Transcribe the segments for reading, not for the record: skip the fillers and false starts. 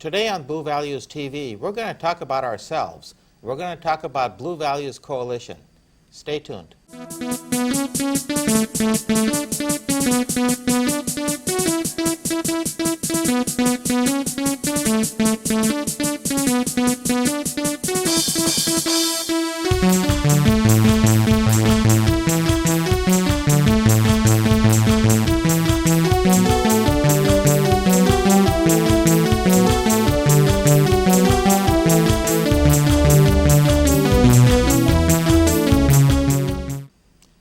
Today on Blue Values TV, we're going to talk about ourselves. We're going to talk about Blue Values Coalition. Stay tuned.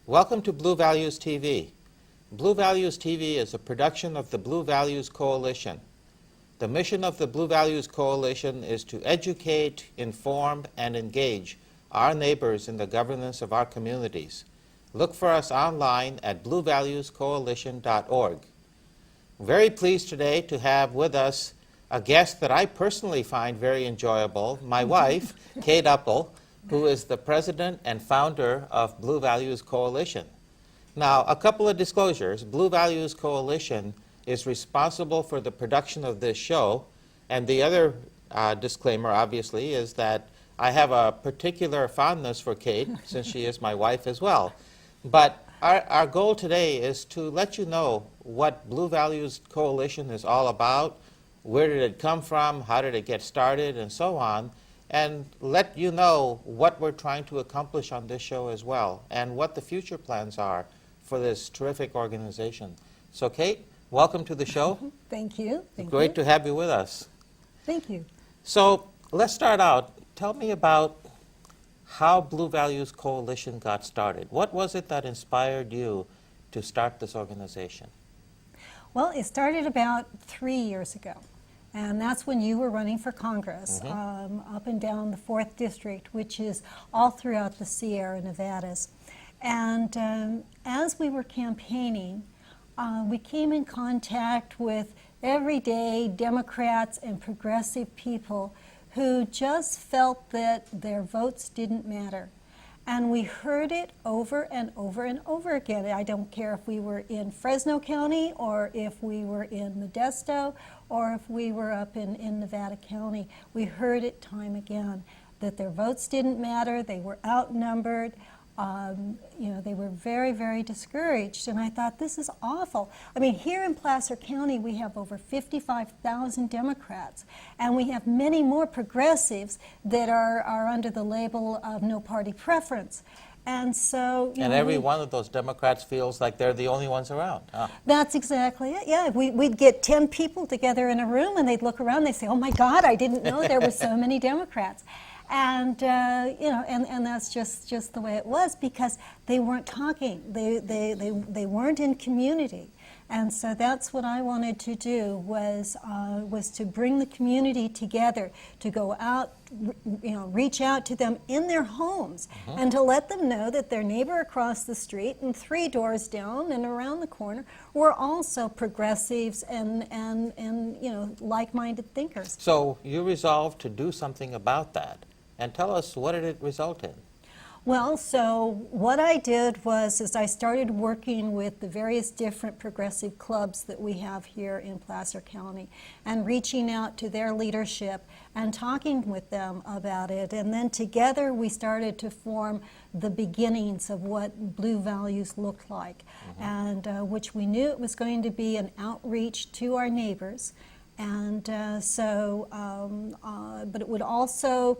Welcome to Blue Values TV. Blue Values TV is a production of the Blue Values Coalition. The mission of the Blue Values Coalition is to educate, inform, and engage our neighbors in the governance of our communities. Look for us online at bluevaluescoalition.org. Very pleased today to have with us a guest that I personally find very enjoyable, my wife, Kate Uppal, who is the president and founder of Blue Values Coalition. Now, a couple of disclosures. Blue Values Coalition is responsible for the production of this show, and the other disclaimer, obviously, is that I have a particular fondness for Kate, since she is my wife as well. But our goal today is to let you know what Blue Values Coalition is all about, where did it come from, how did it get started, and so on, and let you know what we're trying to accomplish on this show as well, and what the future plans are for this terrific organization. So Kate, welcome to the show. Thank you. Great to have you with us. Thank you. So let's start out. Tell me about how Blue Values Coalition got started. What was it that inspired you to start this organization? Well, it started about 3 years ago. And that's when you were running for Congress, up and down the 4th District, which is all throughout the Sierra Nevadas. And as we were campaigning, we came in contact with everyday Democrats and progressive people who just felt that their votes didn't matter. And we heard it over and over and over again. I don't care if we were in Fresno County or if we were in Modesto or if we were up in Nevada County. We heard it time again, that their votes didn't matter, they were outnumbered, they were very, very discouraged. And I thought, this is awful. I mean, here in Placer County, we have over 55,000 Democrats, and we have many more progressives that are under the label of no party preference. And so, and every one of those Democrats feels like they're the only ones around. Huh? That's exactly it. Yeah, we'd get 10 people together in a room, and they'd look around, and they'd say, "Oh my God, I didn't know there were so many Democrats." And and that's just the way it was, because they weren't talking. They weren't in community. And so that's what I wanted to do, was to bring the community together, to go out, reach out to them in their homes, and to let them know that their neighbor across the street and 3 doors down and around the corner were also progressives and like-minded thinkers. So you resolved to do something about that, and tell us, what did it result in? Well, so what I did was I started working with the various different progressive clubs that we have here in Placer County, and reaching out to their leadership and talking with them about it. And then together we started to form the beginnings of what Blue Values looked like, and which we knew it was going to be an outreach to our neighbors. And but it would also,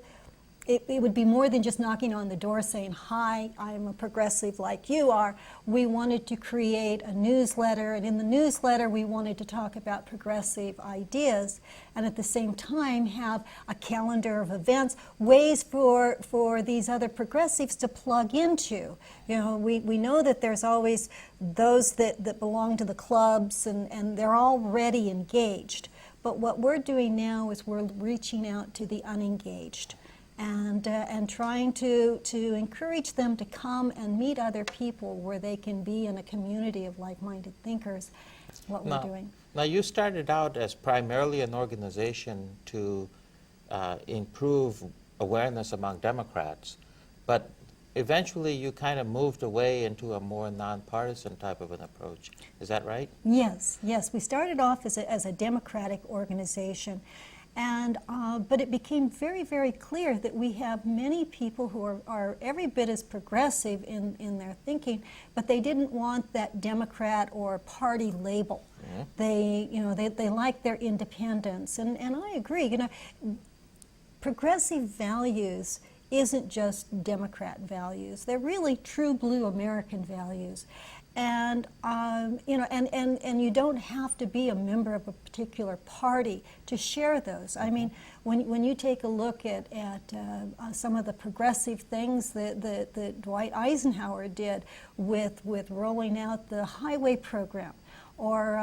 it would be more than just knocking on the door saying, "Hi, I'm a progressive like you are." We wanted to create a newsletter, and in the newsletter we wanted to talk about progressive ideas, and at the same time have a calendar of events, ways for these other progressives to plug into. We know that there's always those that belong to the clubs, and they're already engaged. But what we're doing now is we're reaching out to the unengaged, and trying to encourage them to come and meet other people where they can be in a community of like-minded thinkers, what we're doing. Now, you started out as primarily an organization to improve awareness among Democrats, but eventually you kind of moved away into a more non-partisan type of an approach. Is that right? Yes, yes. We started off as a democratic organization, But it became very, very clear that we have many people who are every bit as progressive in their thinking, but they didn't want that Democrat or party label. They like their independence, and I agree. Progressive values isn't just Democrat values. They're really true blue American values. And you don't have to be a member of a particular party to share those. I mean, when you take a look at some of the progressive things that Dwight Eisenhower did with rolling out the highway program, or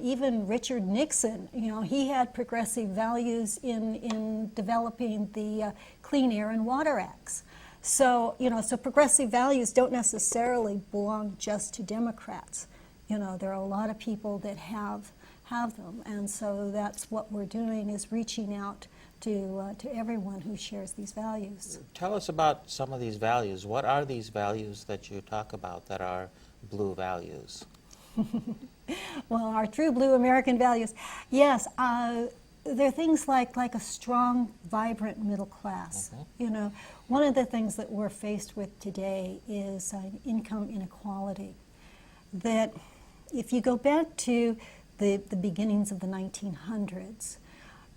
even Richard Nixon, he had progressive values in developing the Clean Air and Water Acts. So, so progressive values don't necessarily belong just to Democrats. There are a lot of people that have them, and so that's what we're doing, is reaching out to everyone who shares these values. Tell us about some of these values. What are these values that you talk about that are blue values? Well, our true blue American values, yes. They're things like a strong, vibrant middle class. One of the things that we're faced with today is income inequality. That if you go back to the beginnings of the 1900s,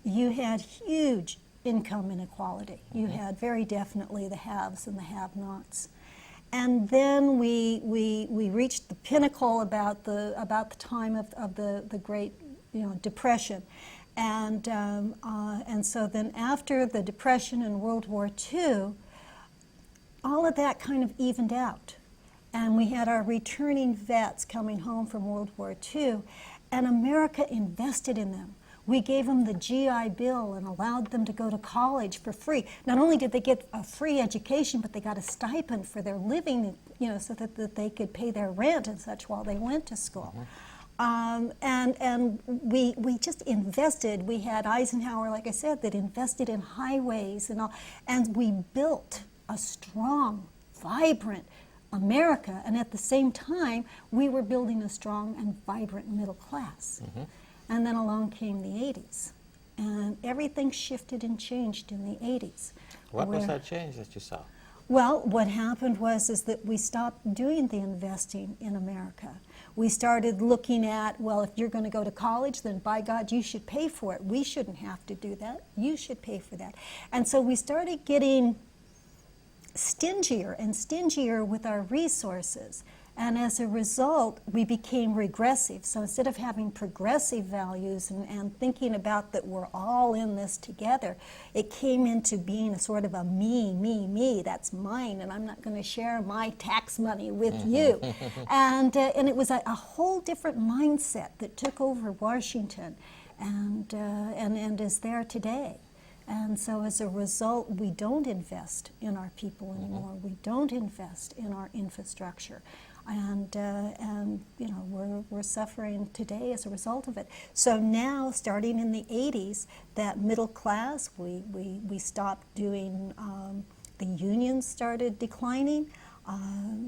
you had huge income inequality. You had very definitely the haves and the have-nots. And then we reached the pinnacle about the time of the Great Depression. And so then after the Depression and World War II, all of that kind of evened out. And we had our returning vets coming home from World War II, and America invested in them. We gave them the GI Bill and allowed them to go to college for free. Not only did they get a free education, but they got a stipend for their living, so that they could pay their rent and such while they went to school. And we just invested. We had Eisenhower, like I said, that invested in highways and all, and we built a strong, vibrant America. And at the same time, we were building a strong and vibrant middle class. And then along came the 80s, and everything shifted and changed in the 80s. What was that change that you saw? Well, what happened is that we stopped doing the investing in America. We started looking at, well, if you're going to go to college, then by God, you should pay for it. We shouldn't have to do that. You should pay for that. And so we started getting stingier and stingier with our resources. And as a result, we became regressive. So instead of having progressive values and thinking about that we're all in this together, it came into being a sort of a me, that's mine, and I'm not going to share my tax money with you. And it was a whole different mindset that took over Washington and is there today. And so as a result, we don't invest in our people anymore. We don't invest in our infrastructure. And we're suffering today as a result of it. So now, starting in the 80s, that middle class, we stopped doing, the unions started declining.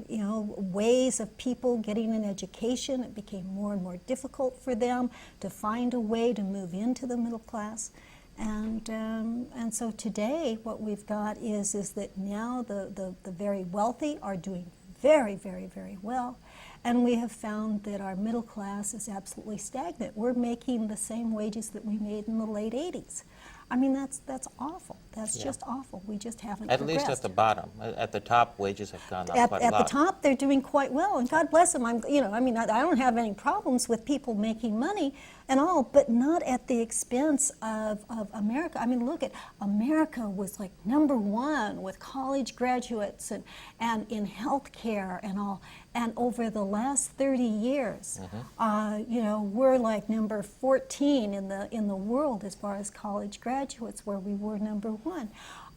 Ways of people getting an education, it became more and more difficult for them to find a way to move into the middle class. And so today, what we've got is that now the very wealthy are doing very, very, very well. And we have found that our middle class is absolutely stagnant. We're making the same wages that we made in the late 80s. I mean, that's awful. That's just awful. We just haven't At progressed. least at the bottom. At the top, wages have gone up quite a lot. At the top, they're doing quite well, and God bless them. I don't have any problems with people making money and all, but not at the expense of America. I mean, look at America was like #1 with college graduates and in health care and all. And over the last 30 years, we're like number 14 in the world as far as college graduates, where we were #1.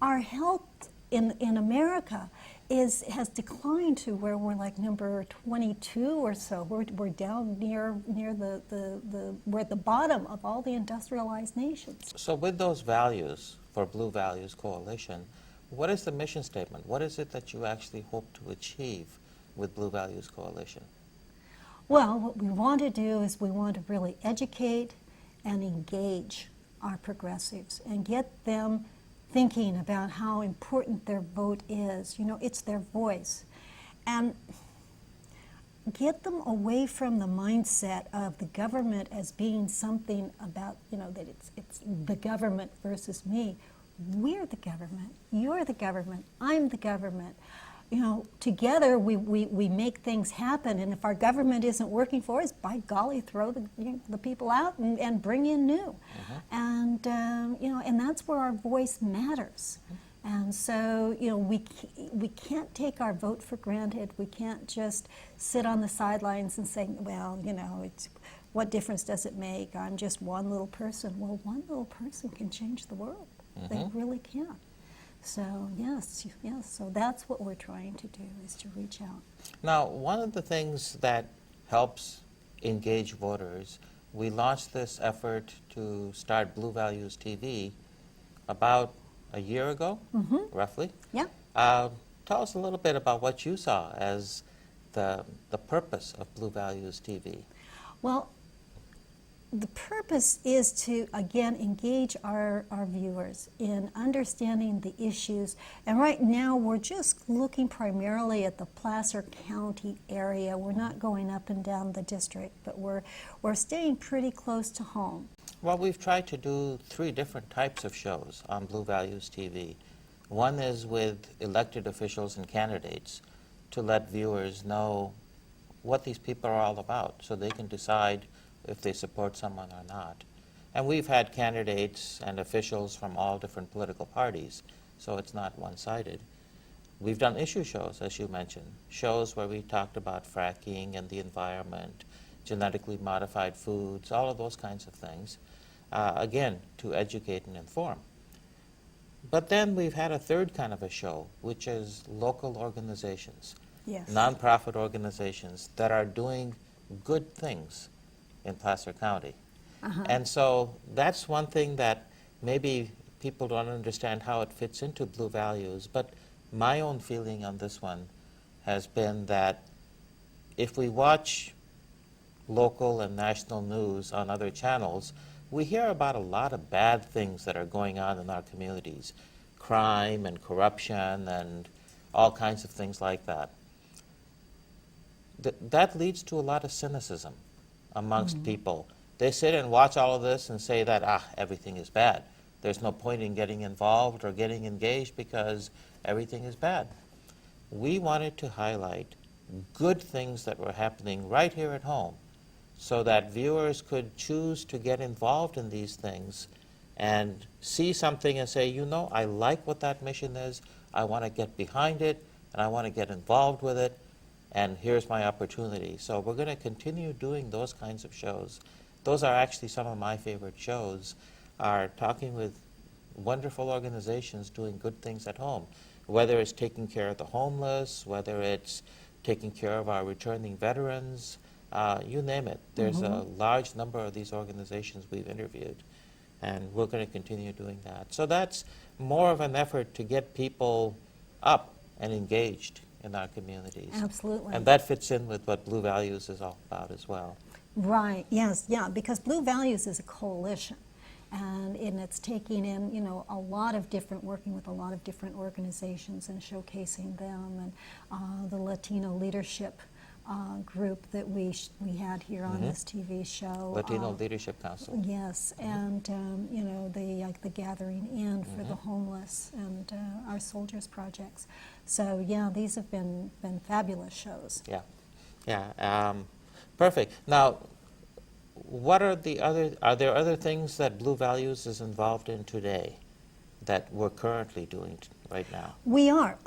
Our health in America has declined to where we're like number 22 or so. We're down near we're at the bottom of all the industrialized nations. So with those values, for Blue Values Coalition, what is the mission statement? What is it that you actually hope to achieve with Blue Values Coalition? Well, what we want to do is we want to really educate and engage our progressives and get them thinking about how important their vote is. You know, it's their voice. And get them away from the mindset of the government as being something about, you know, that it's the government versus me. We're the government. You're the government. I'm the government. You know, together we make things happen, and if our government isn't working for us, by golly, throw the people out and bring in new. And, you know, and that's where our voice matters. And so, you know, we can't take our vote for granted. We can't just sit on the sidelines and say, well, you know, what difference does it make? I'm just one little person. Well, one little person can change the world. They really can. So, yes, so that's what we're trying to do, is to reach out. Now, one of the things that helps engage voters, we launched this effort to start Blue Values TV about a year ago, roughly. Yeah. Tell us a little bit about what you saw as the purpose of Blue Values TV. Well, the purpose is to, again, engage our viewers in understanding the issues. And right now, we're just looking primarily at the Placer County area. We're not going up and down the district, but we're staying pretty close to home. Well, we've tried to do 3 different types of shows on Blue Values TV. One is with elected officials and candidates to let viewers know what these people are all about so they can decide if they support someone or not. And we've had candidates and officials from all different political parties, so it's not one-sided. We've done issue shows, as you mentioned, shows where we talked about fracking and the environment, genetically modified foods, all of those kinds of things, again, to educate and inform. But then we've had a third kind of a show, which is local organizations, Yes. nonprofit organizations that are doing good things in Placer County. And so that's one thing that maybe people don't understand how it fits into Blue Values, but my own feeling on this one has been that if we watch local and national news on other channels, we hear about a lot of bad things that are going on in our communities, crime and corruption and all kinds of things like that. That leads to a lot of cynicism amongst people. They sit and watch all of this and say that, everything is bad. There's no point in getting involved or getting engaged because everything is bad. We wanted to highlight good things that were happening right here at home so that viewers could choose to get involved in these things and see something and say, you know, I like what that mission is, I want to get behind it, and I want to get involved with it, and here's my opportunity. So we're going to continue doing those kinds of shows. Those are actually some of my favorite shows, are talking with wonderful organizations doing good things at home, whether it's taking care of the homeless, whether it's taking care of our returning veterans, you name it. There's a large number of these organizations we've interviewed, and we're going to continue doing that. So that's more of an effort to get people up and engaged in our communities. Absolutely. And that fits in with what Blue Values is all about as well. Right, yes, yeah, because Blue Values is a coalition. And it's taking in, you know, working with a lot of different organizations and showcasing them, and the Latino leadership group that we had here on this TV show. Latino Leadership Council. Yes, and you know, the Gathering In for the homeless and our soldiers projects. So yeah, these have been fabulous shows. Yeah, perfect. Now, are there other things that Blue Values is involved in today that we're currently doing right now? We are.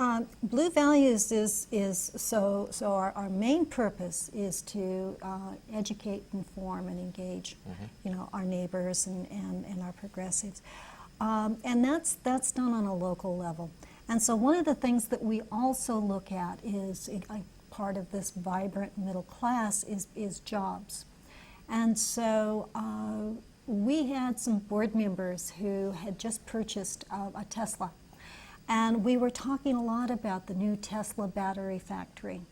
Blue Values is so our main purpose is to educate, inform, and engage, you know, our neighbors and our progressives, and that's done on a local level. And so one of the things that we also look at is part of this vibrant middle class is jobs. And so we had some board members who had just purchased a Tesla. And we were talking a lot about the new Tesla battery factory.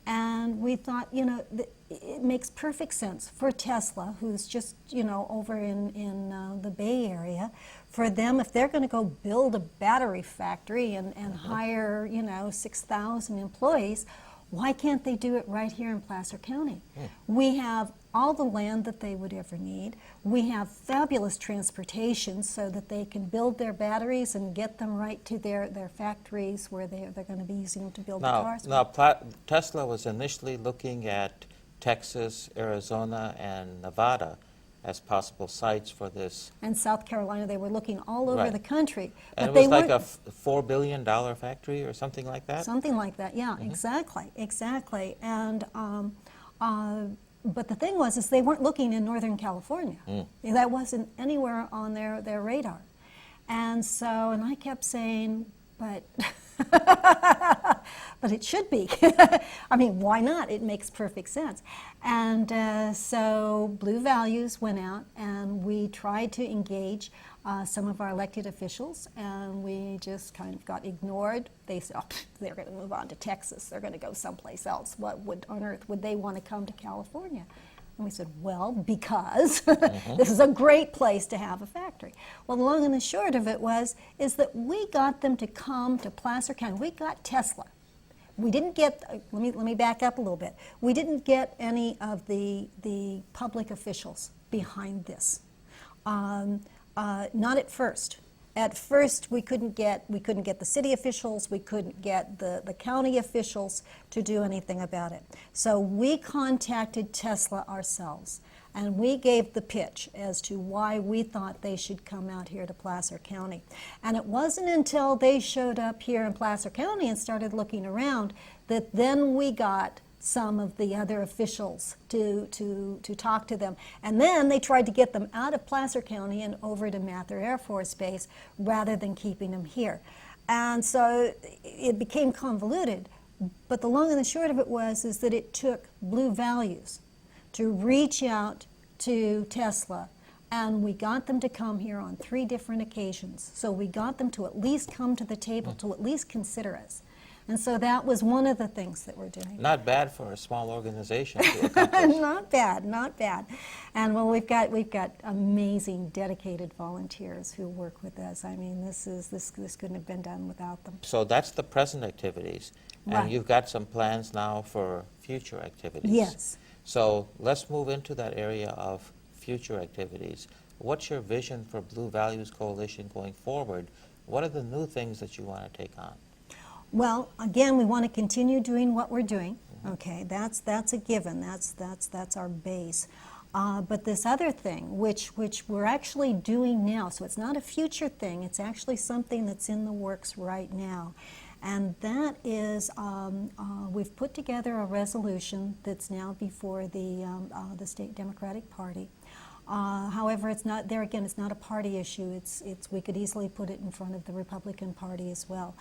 And we thought, it makes perfect sense for Tesla, who's just, over in the Bay Area, for them, if they're going to go build a battery factory and hire, 6,000 employees, why can't they do it right here in Placer County? We have all the land that they would ever need. We have fabulous transportation so that they can build their batteries and get them right to their factories where they're going to be using them to build the cars. Now, Tesla was initially looking at Texas, Arizona, and Nevada as possible sites for this. And South Carolina, they were looking all over Right. the country. And but it was they like a weren't- $4 billion factory or something like that? Something like that, yeah, exactly. And but the thing was, is they weren't looking in Northern California. That wasn't anywhere on their radar. And so, and I kept saying, but but it should be. I mean, why not? It makes perfect sense. And so Blue Values went out and we tried to engage some of our elected officials, and we just kind of got ignored. They said, oh, they're going to move on to Texas. They're going to go someplace else. What on earth would they want to come to California? And we said, well, because this is a great place to have a factory. Well, the long and the short of it is that we got them to come to Placer County. We got Tesla. We didn't get, let me back up a little bit. We didn't get any of the public officials behind this. Not at first. At first, we couldn't get the city officials, we couldn't get the county officials to do anything about it. So we contacted Tesla ourselves, and we gave the pitch as to why we thought they should come out here to Placer County. And it wasn't until they showed up here in Placer County and started looking around that then we got some of the other officials to talk to them. And then they tried to get them out of Placer County and over to Mather Air Force Base rather than keeping them here. And so it became convoluted. But the long and the short of it is that it took Blue Values to reach out to Tesla, and we got them to come here on 3 different occasions. So we got them to at least come to the table, to at least consider us. And so that was one of the things that we're doing. Not bad for a small organization to accomplish. Not bad. And well, we've got amazing, dedicated volunteers who work with us. I mean, this couldn't have been done without them. So that's the present activities. And Right. you've got some plans now for future activities. Yes. So let's move into that area of future activities. What's your vision for Blue Values Coalition going forward? What are the new things that you want to take on? Well, again, we want to continue doing what we're doing. Okay, that's a given. That's our base. But this other thing, which we're actually doing now, so it's not a future thing. It's actually something that's in the works right now, and that is we've put together a resolution that's now before the State Democratic Party. However, it's not there again. It's not a party issue. It's we could easily put it in front of the Republican Party as well,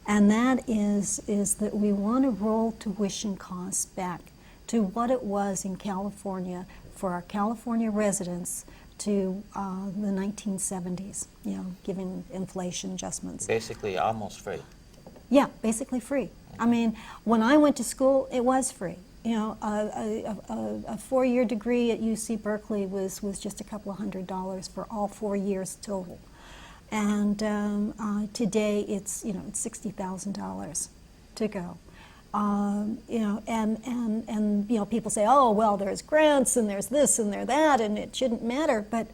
and that is that we want to roll tuition costs back to what it was in California for our California residents to the 1970s. Given inflation adjustments. Basically, almost free. Yeah, basically free. I mean, when I went to school, it was free. A 4-year degree at UC Berkeley was just a couple of $100 for all 4 years total. And today it's $60,000 to go. And people say, oh well, there's grants and there's this and there's that, and it shouldn't matter. But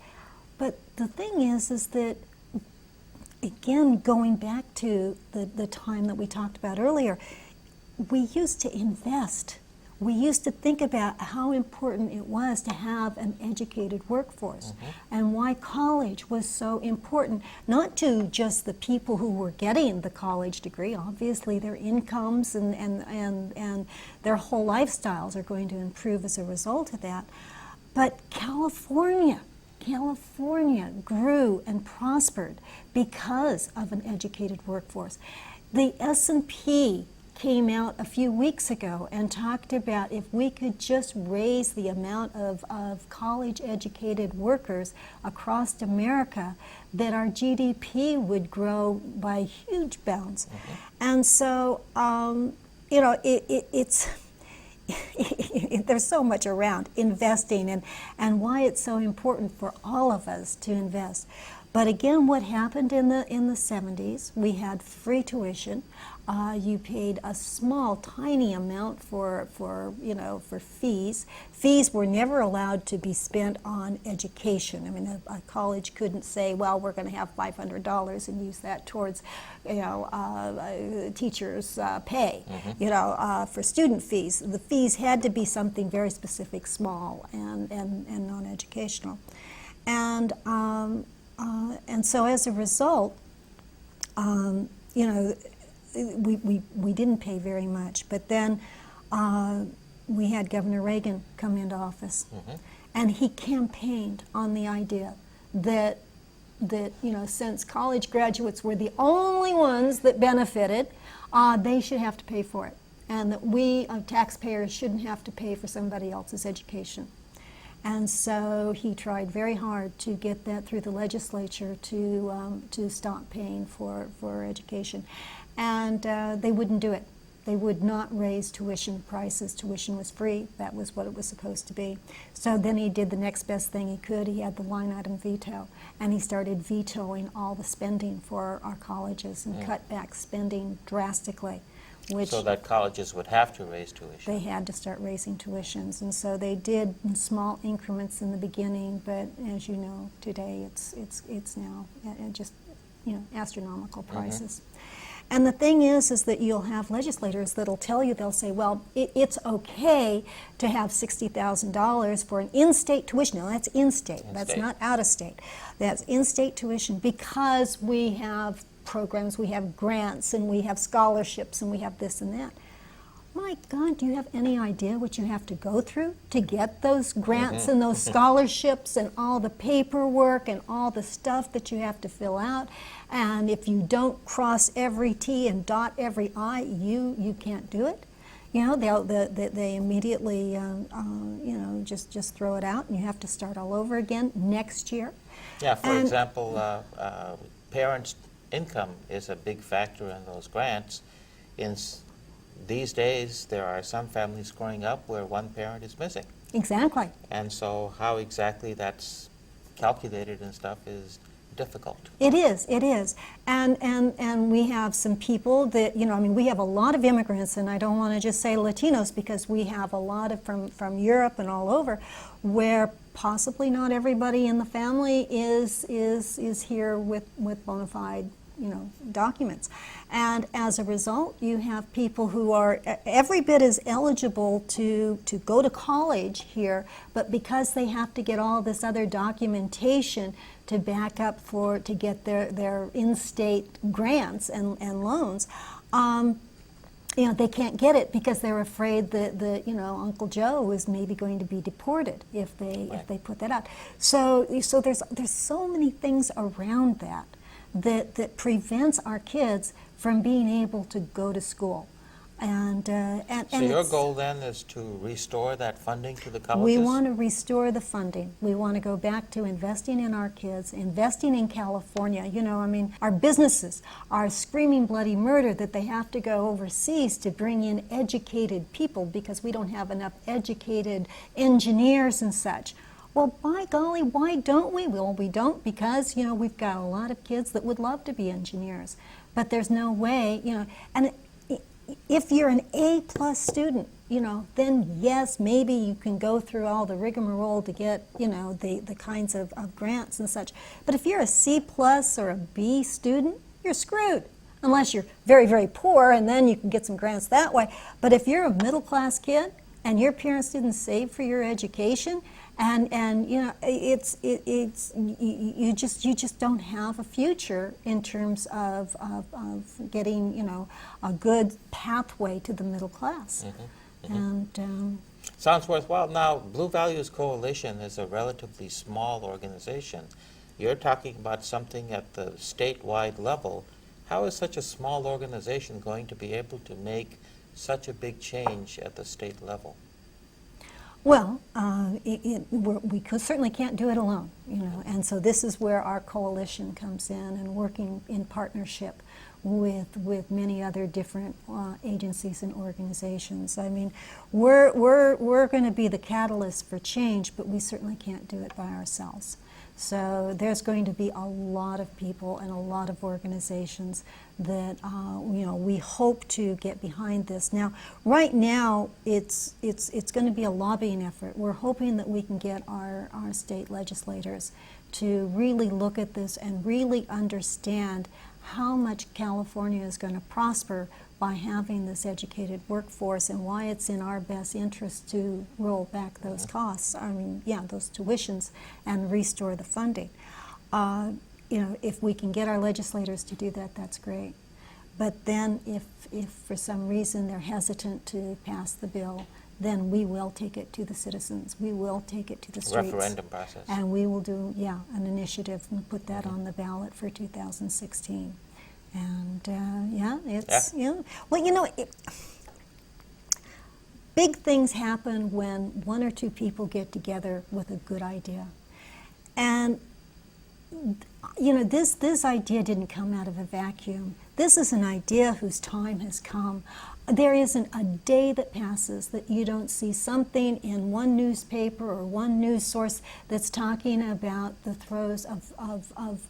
the thing is that, again, going back to the time that we talked about earlier, we used to invest. We used to think about how important it was to have an educated workforce and why college was so important, not to just the people who were getting the college degree. Obviously, their incomes and their whole lifestyles are going to improve as a result of that. But California grew and prospered because of an educated workforce. The S&P came out a few weeks ago and talked about if we could just raise the amount of college-educated workers across America, that our GDP would grow by huge bounds. And so, there's so much around investing and why it's so important for all of us to invest. But again, what happened in the 70s, we had free tuition. You paid a small, tiny amount for fees. Fees were never allowed to be spent on education. I mean, a college couldn't say, well, we're going to have $500 and use that towards, teachers' pay, for student fees. The fees had to be something very specific, small, and non-educational. And so as a result, we didn't pay very much. But then we had Governor Reagan come into office, and he campaigned on the idea that since college graduates were the only ones that benefited, they should have to pay for it, and that we taxpayers shouldn't have to pay for somebody else's education. And so he tried very hard to get that through the legislature to stop paying for education. And they wouldn't do it. They would not raise tuition prices. Tuition was free. That was what it was supposed to be. So then he did the next best thing he could. He had the line item veto, and he started vetoing all the spending for our colleges and cut back spending drastically. So that colleges would have to raise tuition. They had to start raising tuitions, and so they did in small increments in the beginning. But as you know, today it's now just astronomical prices. And the thing is that you'll have legislators that'll tell you, they'll say, well, it's okay to have $60,000 for an in-state tuition. Now that's in-state. That's not out-of-state. That's in-state tuition because we have programs, we have grants, and we have scholarships, and we have this and that. My God, do you have any idea what you have to go through to get those grants and those scholarships and all the paperwork and all the stuff that you have to fill out? And if you don't cross every T and dot every I, you can't do it. They immediately just throw it out, and you have to start all over again next year. Yeah, for example, parents' income is a big factor in those grants. These days, there are some families growing up where one parent is missing. Exactly. And so how exactly that's calculated and stuff is difficult. It is. And we have some people that, we have a lot of immigrants, and I don't want to just say Latinos because we have a lot of from Europe and all over, where possibly not everybody in the family is here with bona fide documents. And as a result, you have people who are every bit as eligible to go to college here, but because they have to get all this other documentation to back up to get their in-state grants and loans, they can't get it because they're afraid that Uncle Joe is maybe going to be deported if they put that out. So there's so many things around that prevents our kids from being able to go to school. And your goal then is to restore that funding to the colleges? We want to restore the funding. We want to go back to investing in our kids, investing in California. Our businesses are screaming bloody murder that they have to go overseas to bring in educated people because we don't have enough educated engineers and such. Well, by golly, why don't we? Well, we don't because, we've got a lot of kids that would love to be engineers. But there's no way, and if you're an A-plus student, then yes, maybe you can go through all the rigmarole to get, the kinds of grants and such. But if you're a C-plus or a B student, you're screwed. Unless you're very, very poor, and then you can get some grants that way. But if you're a middle-class kid and your parents didn't save for your education, and you just don't have a future in terms of getting a good pathway to the middle class. And sounds worthwhile. Now, Blue Values Coalition is a relatively small organization. You're talking about something at the statewide level. How is such a small organization going to be able to make such a big change at the state level? Well, we certainly can't do it alone, and so this is where our coalition comes in, and working in partnership with many other different agencies and organizations. I mean, we're going to be the catalyst for change, but we certainly can't do it by ourselves. So there's going to be a lot of people and a lot of organizations that we hope to get behind this. Now, right now, it's going to be a lobbying effort. We're hoping that we can get our state legislators to really look at this and really understand how much California is going to prosper by having this educated workforce, and why it's in our best interest to roll back those costs, those tuitions, and restore the funding. If we can get our legislators to do that, that's great. But then if for some reason they're hesitant to pass the bill, then we will take it to the citizens. We will take it to the streets. Referendum process. And we will do, an initiative and put that on the ballot for 2016. And big things happen when one or two people get together with a good idea. And this idea didn't come out of a vacuum. This is an idea whose time has come. There isn't a day that passes that you don't see something in one newspaper or one news source that's talking about the throes of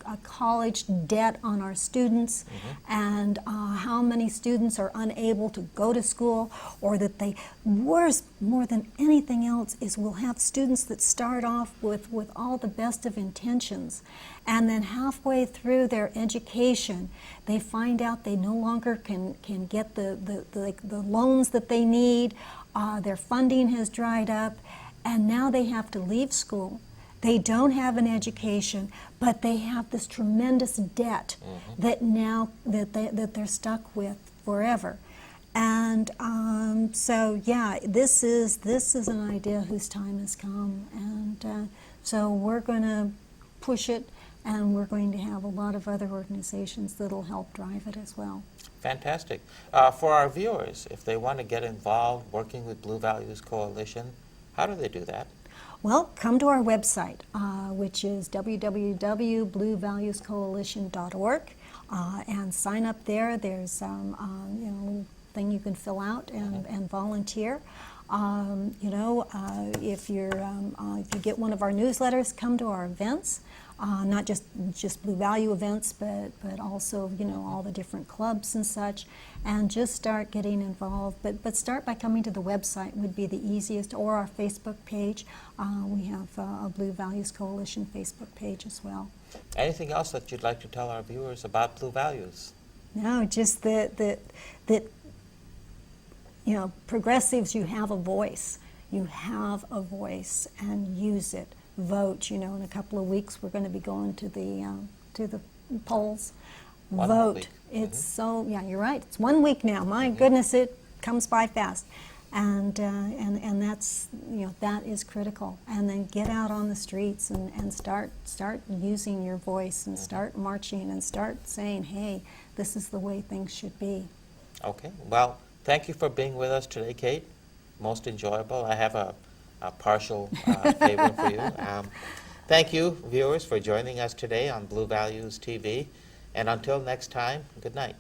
a college debt on our students, and how many students are unable to go to school, or that worse more than anything else is we'll have students that start off with all the best of intentions, and then halfway through their education they find out they no longer can get the loans that they need. Their funding has dried up, and now they have to leave school. They don't have an education, but they have this tremendous debt that they're stuck with forever. And this is an idea whose time has come, and so we're going to push it. And we're going to have a lot of other organizations that'll help drive it as well. Fantastic. For our viewers, if they want to get involved working with Blue Values Coalition, how do they do that? Well, come to our website, which is www.bluevaluescoalition.org, and sign up there. There's thing you can fill out and volunteer. If you get one of our newsletters, come to our events. Not just Blue Value events, but also all the different clubs and such, and just start getting involved. But start by coming to the website would be the easiest, or our Facebook page. We have a Blue Values Coalition Facebook page as well. Anything else that you'd like to tell our viewers about Blue Values? No, just that progressives, you have a voice. You have a voice, and use it. Vote. In a couple of weeks we're going to be going to the polls. Vote. It's so you're right. It's 1 week now. My goodness, it comes by fast, and that's that is critical. And then get out on the streets and start using your voice, and start marching, and start saying, hey, this is the way things should be. Okay. Well, thank you for being with us today, Kate. Most enjoyable. I have a partial favor for you. Thank you, viewers, for joining us today on Blue Values TV. And until next time, good night.